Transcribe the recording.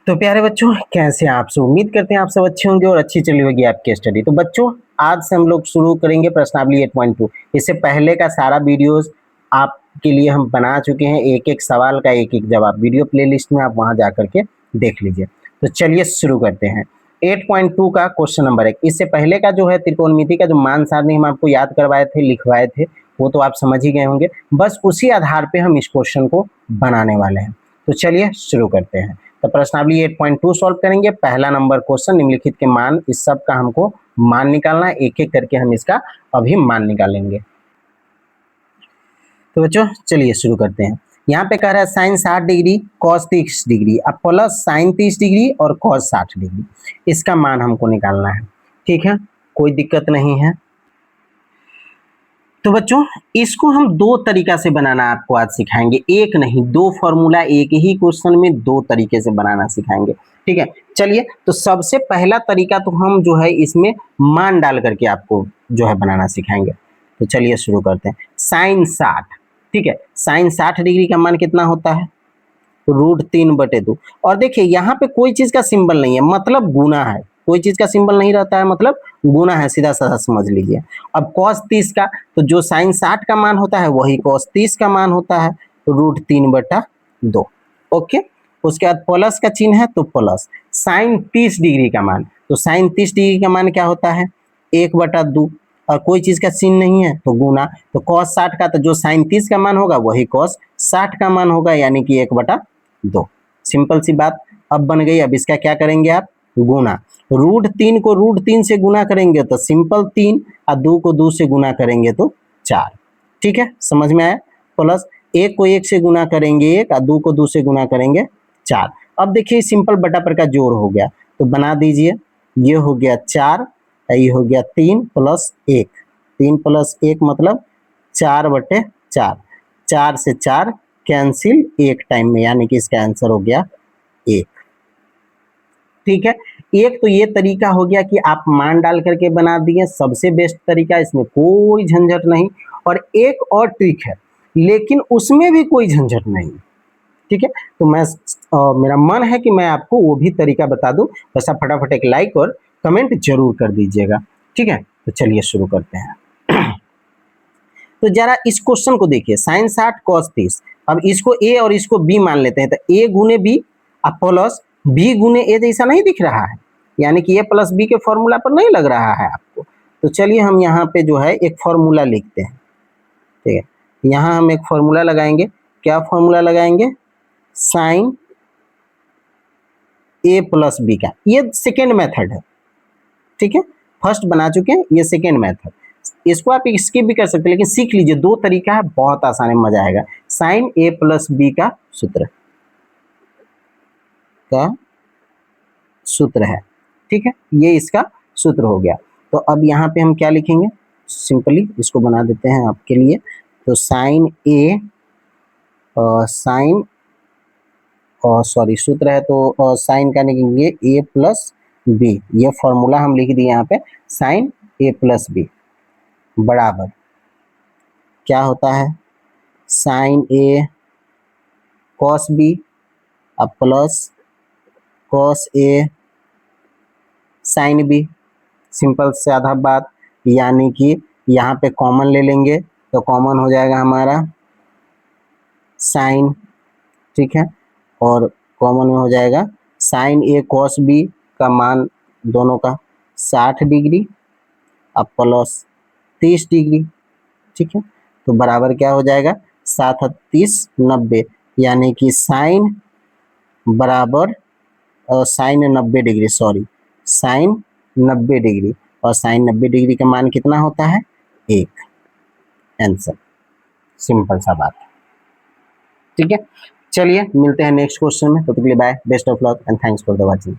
तो प्यारे बच्चों, कैसे हैं आप सब? उम्मीद करते हैं आप सब अच्छे होंगे और अच्छी चली होगी आपकी स्टडी। तो बच्चों, आज से हम लोग शुरू करेंगे प्रश्नावली 8.2। इससे पहले का सारा वीडियोस आपके लिए हम बना चुके हैं, एक एक सवाल का एक एक जवाब वीडियो प्लेलिस्ट में, आप वहां जा करके देख लीजिए। तो चलिए शुरू करते हैं 8.2 का क्वेश्चन नंबर 1। इससे पहले का जो है त्रिकोणमिति का जो मान सारणी हम आपको याद करवाए थे, लिखवाए थे, वो तो आप समझ ही गए होंगे। बस उसी आधार पे हम इस क्वेश्चन को बनाने वाले हैं। तो चलिए शुरू करते हैं। तो प्रश्नावली 8.2 सॉल्व करेंगे। पहला नंबर क्वेश्चन, निम्नलिखित के मान, इस सब का हमको मान निकालना है। एक एक करके हम इसका अभी मान निकालेंगे। तो बच्चों चलिए शुरू करते हैं। यहाँ पे कह रहा है साइन 60 डिग्री कॉस 30 डिग्री अब प्लस साइन 30 डिग्री और कॉस 60 डिग्री, इसका मान हमको निकालना है। ठीक है, कोई दिक्कत नहीं है। तो बच्चों, इसको हम दो तरीका से बनाना आपको आज सिखाएंगे, एक नहीं दो फॉर्मूला एक ही क्वेश्चन में दो तरीके से बनाना सिखाएंगे। ठीक है, चलिए। तो सबसे पहला तरीका तो हम जो है इसमें मान डाल करके आपको जो है बनाना सिखाएंगे। तो चलिए शुरू करते हैं। साइन 60, ठीक है, साइन 60 डिग्री का मान कितना होता है? √3/2। और देखिए यहाँ पे कोई चीज का सिंबल नहीं है, मतलब गुना है। कोई चीज का सिंबल नहीं रहता है, मतलब गुना है, सीधा साधा समझ लीजिए। अब cos 30 का, तो जो साइन 60 का मान होता है वही cos 30 का मान होता है, √3/2। ओके, उसके बाद प्लस का चिन्ह है तो प्लस। साइन 30 डिग्री का मान, तो साइन 30 डिग्री का मान क्या होता है? 1/2। और कोई चीज का चिन्ह नहीं है तो गुना। तो cos 60 का, तो जो साइन 30 का मान होगा वही cos 60 का मान होगा, यानी कि 1/2। सिंपल सी बात अब बन गई। अब इसका क्या करेंगे आप? गुना। √3 को √3 से गुना करेंगे तो सिंपल 3, और 2 को 2 से गुना करेंगे तो 4। ठीक है, समझ में आया? प्लस 1 को 1 से गुना करेंगे 1, और 2 को 2 से गुना करेंगे 4। अब देखिए सिंपल बटा पर का जोड़ हो गया, तो बना दीजिए। ये हो गया 4, ये हो गया 3 + 1। 3 + 1 मतलब 4/4। 4 से 4 कैंसिल एक टाइम में, यानी कि इसका आंसर हो गया 1। ठीक है, एक तो ये तरीका हो गया कि आप मान डाल करके बना दिए, सबसे बेस्ट तरीका, इसमें कोई झंझट नहीं। और एक और ट्रिक है, लेकिन उसमें भी कोई झंझट नहीं। ठीक है, तो मेरा मन है कि मैं आपको वो भी तरीका बता दूं। बस आप फटाफट एक लाइक और कमेंट जरूर कर दीजिएगा। ठीक है, तो चलिए शुरू करते हैं। तो जरा इस क्वेश्चन को देखिए, साइन 60 cos 30। अब इसको ए और इसको बी मान लेते हैं, तो ए गुने बी और प्लस बी गुने ए जैसा नहीं दिख रहा है, यानी कि ए प्लस बी के फॉर्मूला पर नहीं लग रहा है आपको। तो चलिए हम यहाँ पे जो है एक फॉर्मूला लिखते हैं। ठीक है, यहाँ हम एक फॉर्मूला लगाएंगे। क्या फॉर्मूला लगाएंगे? साइन ए प्लस बी का, ये सेकेंड मेथड है। ठीक है, फर्स्ट बना चुके हैं, ये सेकेंड मेथड। इसको आप स्किप भी कर सकते हैं, लेकिन सीख लीजिए, दो तरीका है, बहुत आसान है, मजा आएगा। साइन ए प्लस बी का सूत्र है। ठीक है, ये इसका सूत्र हो गया। तो अब यहाँ पे हम क्या लिखेंगे? सिंपली इसको बना देते हैं आपके लिए। तो साइन ए, साइन, सॉरी सूत्र है तो साइन का लिखेंगे ए प्लस बी। ये फॉर्मूला हम लिख दिए यहाँ पे, साइन ए प्लस बी बराबर क्या होता है? साइन ए कॉस बी अब plus cos A sine B. Simple से आधा बात, यानी कि यहाँ पे कॉमन ले लेंगे तो कॉमन हो जाएगा हमारा साइन। ठीक है, और कॉमन में हो जाएगा साइन ए कॉस बी का मान दोनों का 60 डिग्री अब प्लस 30 डिग्री। ठीक है, तो बराबर क्या हो जाएगा? 7 और 30 90, यानी कि साइन बराबर sine 90 degree, sorry sine 90 degree, और साइन 90 डिग्री का मान कितना होता है? 1। आंसर, सिंपल सा बात। ठीक है, चलिए मिलते हैं नेक्स्ट क्वेश्चन में। तो तब तक के लिए bye, best of luck and thanks for the watching.